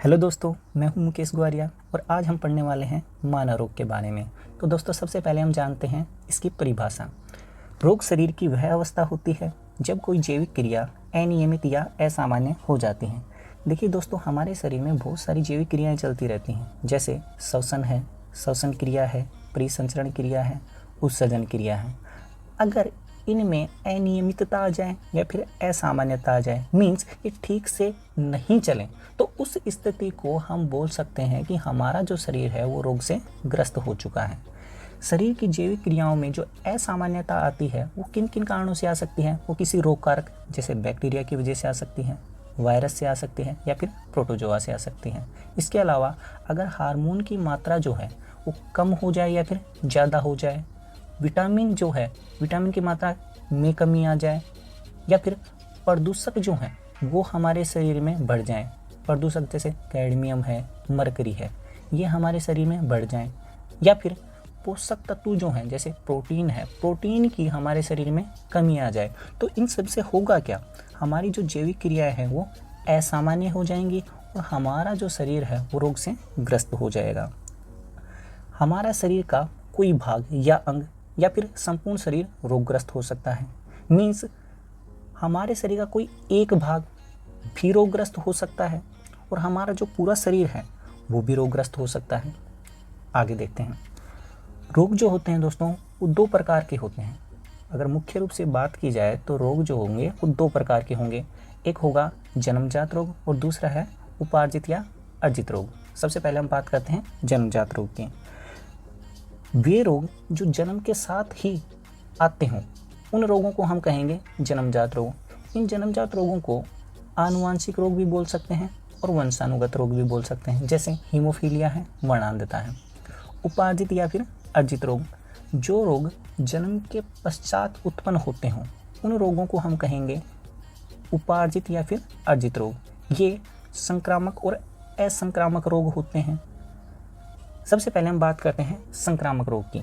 Hello दोस्तों, मैं हूं मुकेश ग्वारिया और आज हम पढ़ने वाले हैं मानव रोग के बारे में। तो दोस्तों, सबसे पहले हम जानते हैं इसकी परिभाषा। रोग शरीर की वह अवस्था होती है जब कोई जैविक क्रिया अनियमित या असामान्य हो जाती है। देखिए दोस्तों, हमारे शरीर में बहुत सारी जैविक क्रियाएं चलती रहती हैं, जैसे श्वसन है, श्वसन क्रिया है, परिसंचरण क्रिया है, उत्सर्जन क्रिया है। अगर इनमें अनियमितता आ जाए या फिर असामान्यता आ जाए, मीन्स ये ठीक से नहीं चलें, तो उस स्थिति को हम बोल सकते हैं कि हमारा जो शरीर है वो रोग से ग्रस्त हो चुका है। शरीर की जैविक क्रियाओं में जो असामान्यता आती है वो किन किन कारणों से आ सकती है? वो किसी रोग कारक जैसे बैक्टीरिया की वजह से आ सकती है, वायरस से आ सकती है या फिर प्रोटोजोआ से आ सकती है। इसके अलावा अगर हार्मोन की मात्रा जो है वो कम हो जाए या फिर ज़्यादा हो जाए, विटामिन जो है, विटामिन की मात्रा में कमी आ जाए, या फिर प्रदूषक जो हैं वो हमारे शरीर में बढ़ जाएं। प्रदूषक जैसे कैडमियम है, मरकरी है, ये हमारे शरीर में बढ़ जाएं, या फिर पोषक तत्व जो हैं जैसे प्रोटीन है, प्रोटीन की हमारे शरीर में कमी आ जाए, तो इन सब से होगा क्या? हमारी जो जैविक क्रियाएं हैं वो असामान्य हो जाएंगी और हमारा जो शरीर है वो रोग से ग्रस्त हो जाएगा। हमारा शरीर का कोई भाग या अंग या फिर संपूर्ण शरीर रोगग्रस्त हो सकता है। मीन्स हमारे शरीर का कोई एक भाग भी रोगग्रस्त हो सकता है और हमारा जो पूरा शरीर है वो भी रोगग्रस्त हो सकता है। आगे देखते हैं। रोग जो होते हैं दोस्तों वो दो प्रकार के होते हैं। अगर मुख्य रूप से बात की जाए तो रोग जो होंगे वो दो प्रकार के होंगे। एक होगा जन्मजात रोग और दूसरा है उपार्जित या अर्जित रोग। सबसे पहले हम बात करते हैं जन्मजात रोग की। वे रोग जो जन्म के साथ ही आते हों उन रोगों को हम कहेंगे जन्मजात रोग। इन जन्मजात रोगों को आनुवांशिक रोग भी बोल सकते हैं और वंशानुगत रोग भी बोल सकते हैं, जैसे हीमोफीलिया है, वर्णांधता है। उपार्जित या फिर अर्जित रोग, जो रोग जन्म के पश्चात उत्पन्न होते हों उन रोगों को हम कहेंगे उपार्जित या फिर अर्जित रोग। ये संक्रामक और असंक्रामक रोग होते हैं। सबसे पहले हम बात करते हैं संक्रामक रोग की।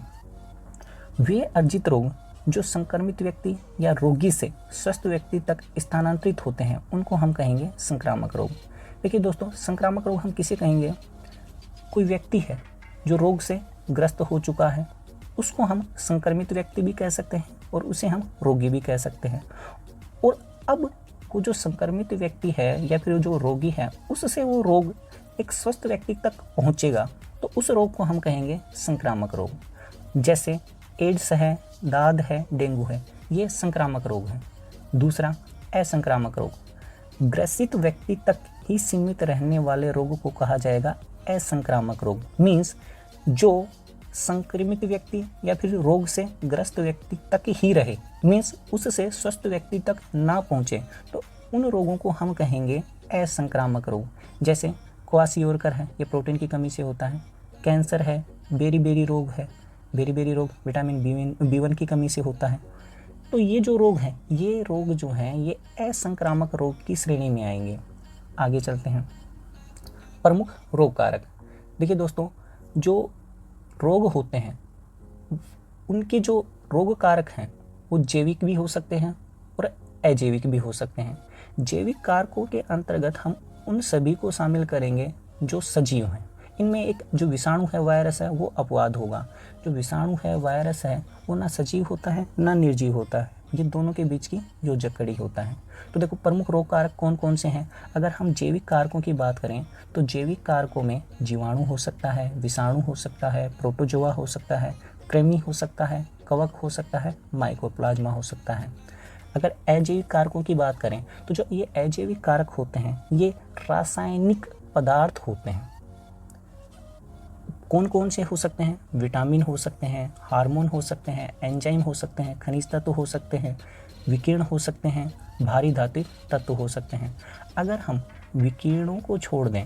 वे अर्जित रोग जो संक्रमित व्यक्ति या रोगी से स्वस्थ व्यक्ति तक स्थानांतरित होते हैं उनको हम कहेंगे संक्रामक रोग। देखिए दोस्तों, संक्रामक रोग हम किसे कहेंगे? कोई व्यक्ति है जो रोग से ग्रस्त हो चुका है, उसको हम संक्रमित व्यक्ति भी कह सकते हैं और उसे हम रोगी भी कह सकते हैं। और अब वो जो संक्रमित व्यक्ति है या फिर जो रोगी है उससे वो रोग एक स्वस्थ व्यक्ति तक पहुंचेगा, तो उस रोग को हम कहेंगे संक्रामक रोग। जैसे एड्स है, दाद है, डेंगू है, ये संक्रामक रोग है। दूसरा असंक्रामक रोग, ग्रसित व्यक्ति तक ही सीमित रहने वाले रोग को कहा जाएगा असंक्रामक रोग। मीन्स जो संक्रमित व्यक्ति या फिर रोग से ग्रस्त व्यक्ति तक ही रहे, मीन्स उससे स्वस्थ व्यक्ति तक ना पहुँचे, तो उन रोगों को हम कहेंगे असंक्रामक रोग। जैसे क्वाशियोरकर है, ये प्रोटीन की कमी से होता है। कैंसर है, बेरी रोग है, बेरी रोग विटामिन B1 की कमी से होता है। तो ये जो रोग हैं, ये रोग जो हैं ये असंक्रामक रोग की श्रेणी में आएंगे। आगे चलते हैं। प्रमुख रोग कारक। देखिए दोस्तों, जो रोग होते हैं उनके जो रोग कारक हैं वो जैविक भी हो सकते हैं और अजैविक भी हो सकते हैं। जैविक कारकों के अंतर्गत हम उन सभी को शामिल करेंगे जो सजीव हैं। इनमें एक जो विषाणु है, वायरस है, वो अपवाद होगा। जो विषाणु है, वायरस है, वो ना सजीव होता है ना निर्जीव होता है, ये दोनों के बीच की योजक कड़ी होता है। तो देखो, प्रमुख रोग कारक कौन कौन से हैं? अगर हम जैविक कारकों की बात करें तो जैविक कारकों में जीवाणु हो सकता है, विषाणु हो सकता है, प्रोटोजोआ हो सकता है, कृमि हो सकता है, कवक हो सकता है, माइकोप्लाज्मा हो सकता है। अगर अजैविक कारकों की बात करें तो जो ये अजैविक कारक होते हैं ये रासायनिक पदार्थ होते हैं। कौन कौन से हो सकते हैं? विटामिन हो सकते हैं, हार्मोन हो सकते हैं, एंजाइम हो सकते हैं, खनिज तत्व हो सकते हैं, विकिरण हो सकते हैं, भारी धात्विक तत्व हो सकते हैं। अगर हम विकिरणों को छोड़ दें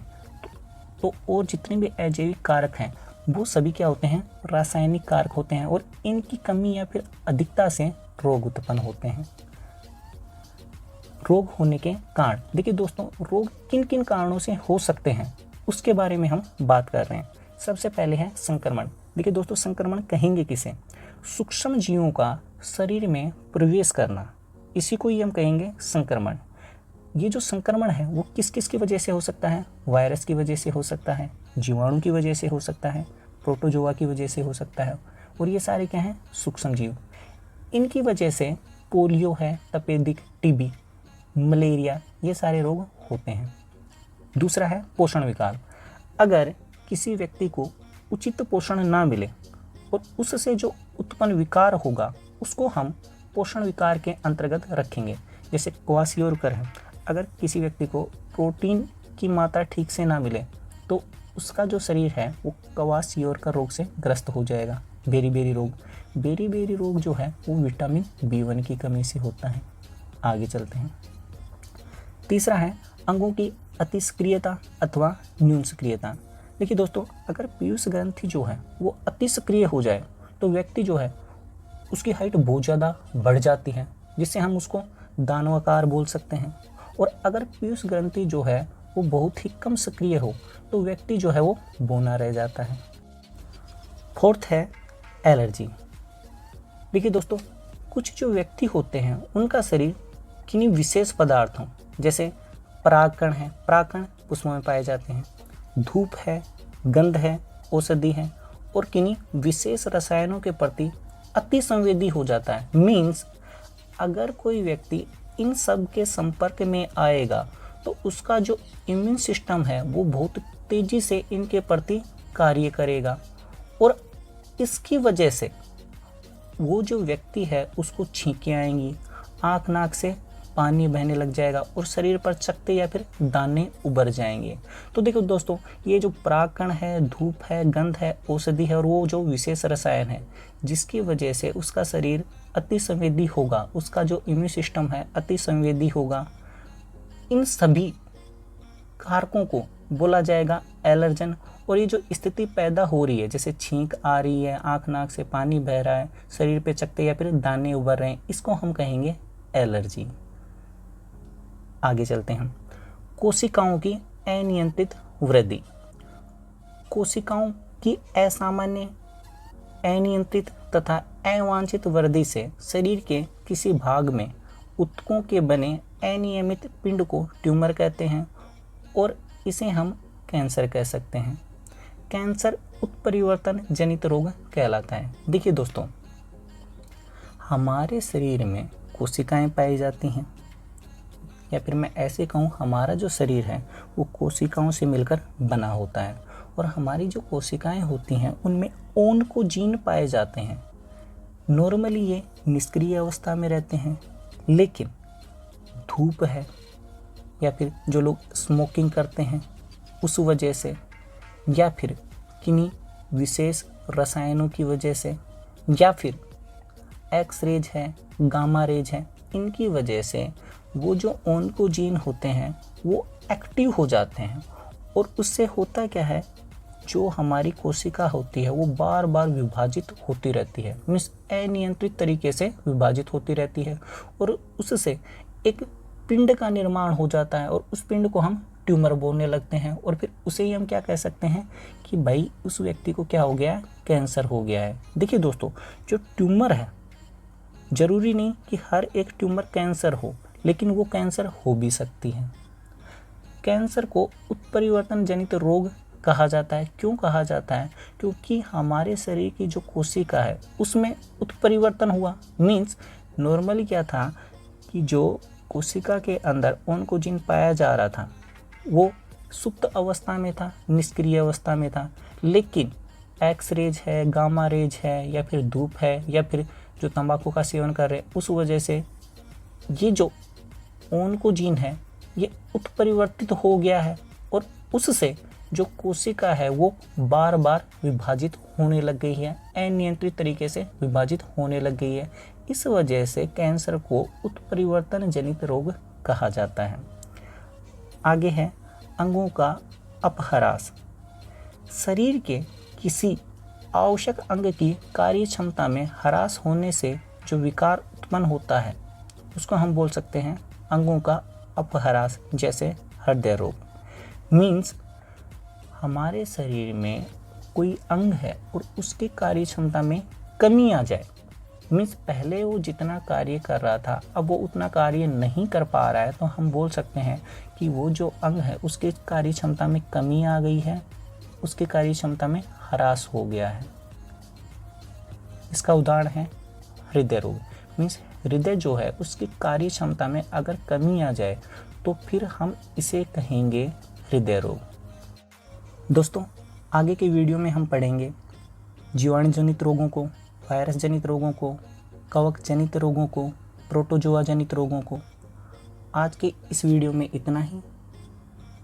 तो और जितने भी अजैविक कारक हैं वो सभी क्या होते हैं? रासायनिक कारक होते हैं और इनकी कमी या फिर अधिकता से रोग उत्पन्न होते हैं। रोग होने के कारण। देखिए दोस्तों, रोग किन किन कारणों से हो सकते हैं उसके बारे में हम बात कर रहे हैं। सबसे पहले है संक्रमण। देखिए दोस्तों, संक्रमण कहेंगे किसे? सूक्ष्म जीवों का शरीर में प्रवेश करना, इसी को ही हम कहेंगे संक्रमण। ये जो संक्रमण है वो किस किस की वजह से हो सकता है? वायरस की वजह से हो सकता है, जीवाणु की वजह से हो सकता है, प्रोटोजोआ की वजह से हो सकता है, और ये सारे क्या हैं? सूक्ष्म जीव। इनकी वजह से पोलियो है, तपेदिक, टीबी, मलेरिया, ये सारे रोग होते हैं। दूसरा है पोषण विकार। अगर किसी व्यक्ति को उचित पोषण ना मिले और उससे जो उत्पन्न विकार होगा उसको हम पोषण विकार के अंतर्गत रखेंगे। जैसे क्वाशियोरकर है, अगर किसी व्यक्ति को प्रोटीन की मात्रा ठीक से ना मिले तो उसका जो शरीर है वो क्वाशियोरकर रोग से ग्रस्त हो जाएगा। बेरी रोग, बेरी रोग जो है वो विटामिन B1 की कमी से होता है। आगे चलते हैं। तीसरा है अंगों की अतिसक्रियता अथवा न्यून सक्रियता। देखिए दोस्तों, अगर पीयूष ग्रंथि जो है वो अति सक्रिय हो जाए तो व्यक्ति जो है उसकी हाइट बहुत ज़्यादा बढ़ जाती है, जिससे हम उसको दानवाकार बोल सकते हैं। और अगर पीयूष ग्रंथि जो है वो बहुत ही कम सक्रिय हो तो व्यक्ति जो है वो बौना रह जाता है। फोर्थ है एलर्जी। देखिए दोस्तों, कुछ जो व्यक्ति होते हैं उनका शरीर किन्हीं विशेष पदार्थों, जैसे परागकण है, परागकण पुष्पों में पाए जाते हैं, धूप है, गंध है, औषधि है, और किन्हीं विशेष रसायनों के प्रति अति संवेदी हो जाता है। मीन्स अगर कोई व्यक्ति इन सब के संपर्क में आएगा तो उसका जो इम्यून सिस्टम है वो बहुत तेजी से इनके प्रति कार्य करेगा, और इसकी वजह से वो जो व्यक्ति है उसको छींकें आएंगी, आँख नाक से पानी बहने लग जाएगा और शरीर पर चकत्ते या फिर दाने उभर जाएंगे। तो देखो दोस्तों, ये जो परागकण है, धूप है, गंध है, औषधि है, और वो जो विशेष रसायन है जिसकी वजह से उसका शरीर अति संवेदी होगा, उसका जो इम्यून सिस्टम है अति संवेदी होगा, इन सभी कारकों को बोला जाएगा एलर्जन। और ये जो स्थिति पैदा हो रही है, जैसे छींक आ रही है, आँख नाक से पानी बह रहा है, शरीर पे चकत्ते या फिर दाने उभर रहे हैं, इसको हम कहेंगे एलर्जी। आगे चलते हैं। कोशिकाओं की अनियंत्रित वृद्धि। कोशिकाओं की असामान्य, अनियंत्रित तथा अवांछित वृद्धि से शरीर के किसी भाग में ऊतकों के बने अनियमित पिंड को ट्यूमर कहते हैं, और इसे हम कैंसर कह सकते हैं। कैंसर उत्परिवर्तन जनित रोग कहलाता है। देखिए दोस्तों, हमारे शरीर में कोशिकाएं पाई जाती हैं, या फिर मैं ऐसे कहूँ हमारा जो शरीर है वो कोशिकाओं से मिलकर बना होता है, और हमारी जो कोशिकाएं होती हैं उनमें ओन्कोजीन पाए जाते हैं। नॉर्मली ये निष्क्रिय अवस्था में रहते हैं, लेकिन धूप है या फिर जो लोग स्मोकिंग करते हैं उस वजह से, या फिर किन्हीं विशेष रसायनों की वजह से, या फिर एक्स रेज है, गामा रेज है, इनकी वजह से वो जो ओन्कोजीन होते हैं वो एक्टिव हो जाते हैं, और उससे होता क्या है, जो हमारी कोशिका होती है वो बार बार विभाजित होती रहती है, मीन्स अनियंत्रित तरीके से विभाजित होती रहती है, और उससे एक पिंड का निर्माण हो जाता है, और उस पिंड को हम ट्यूमर बोलने लगते हैं, और फिर उसे ही हम क्या कह सकते हैं कि भाई उस व्यक्ति को क्या हो गया है, कैंसर हो गया है। देखिए दोस्तों, जो ट्यूमर है, जरूरी नहीं कि हर एक ट्यूमर कैंसर हो, लेकिन वो कैंसर हो भी सकती है। कैंसर को उत्परिवर्तन जनित रोग कहा जाता है। क्यों कहा जाता है? क्योंकि हमारे शरीर की जो कोशिका है उसमें उत्परिवर्तन हुआ। मीन्स नॉर्मली क्या था कि जो कोशिका के अंदर ओन्कोजीन पाया जा रहा था वो सुप्त अवस्था में था, निष्क्रिय अवस्था में था, लेकिन एक्स रेज है, गामा रेज है, या फिर धूप है, या फिर जो तंबाकू का सेवन कर रहे हैं, उस वजह से ये जो ओन्कोजीन है ये उत्परिवर्तित हो गया है, और उससे जो कोशिका है वो बार बार विभाजित होने लग गई है, अनियंत्रित तरीके से विभाजित होने लग गई है। इस वजह से कैंसर को उत्परिवर्तन जनित रोग कहा जाता है। आगे है अंगों का अपह्रास। शरीर के किसी आवश्यक अंग की कार्य क्षमता में ह्रास होने से जो विकार उत्पन्न होता है उसको हम बोल सकते हैं अंगों का अपह्रास, जैसे हृदय रोग। मीन्स हमारे शरीर में कोई अंग है और उसकी कार्य क्षमता में कमी आ जाए, मीन्स पहले वो जितना कार्य कर रहा था अब वो उतना कार्य नहीं कर पा रहा है, तो हम बोल सकते हैं कि वो जो अंग है उसके कार्य क्षमता में कमी आ गई है, उसके कार्य क्षमता में ह्रास हो गया है। इसका उदाहरण है हृदय रोग। मीन्स हृदय जो है उसकी कार्य क्षमता में अगर कमी आ जाए तो फिर हम इसे कहेंगे हृदय रोग। दोस्तों, आगे के वीडियो में हम पढ़ेंगे जीवाणु जनित रोगों को, वायरस जनित रोगों को, कवक जनित रोगों को, प्रोटोजोआ जनित रोगों को। आज के इस वीडियो में इतना ही।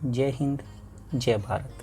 जय हिंद, जय भारत।